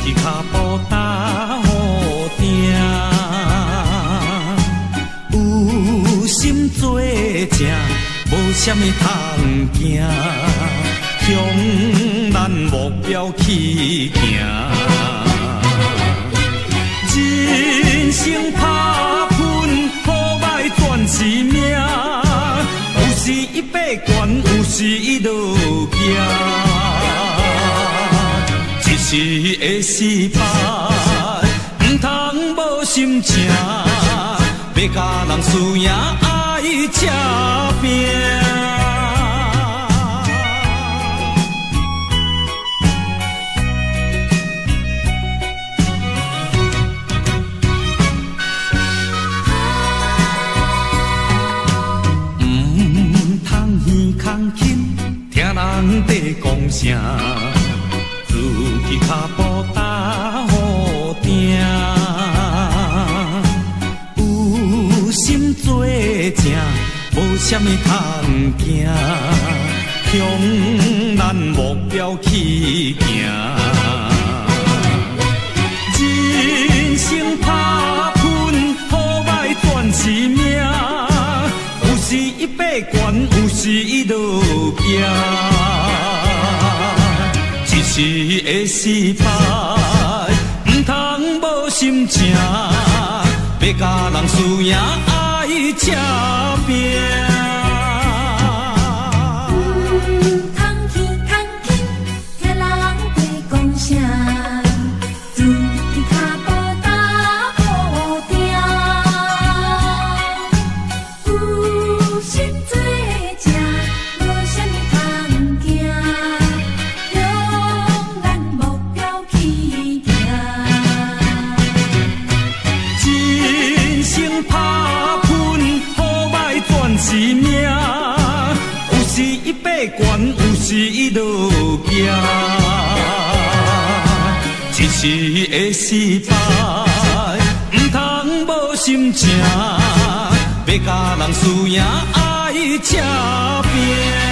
去脚步踏好定，有心做正，无啥物通惊，向咱目标去行。人生打拼，好歹全是命，有时一百悬，有时一落行。一时的失败，唔通无心情，要甲人输赢爱吃拼。唔通耳空轻，听人在讲声。自己脚步踏好定，有心做正，无啥物通惊，向咱目标去行。人生打拼，好歹全是命，有时一百悬，有时一落行。一时的失败，唔通无心情，要甲人输赢爱吃拼。是命，有时一百悬，有时一落行。一时的失败，唔通无心情，要甲人输赢爱吃拼。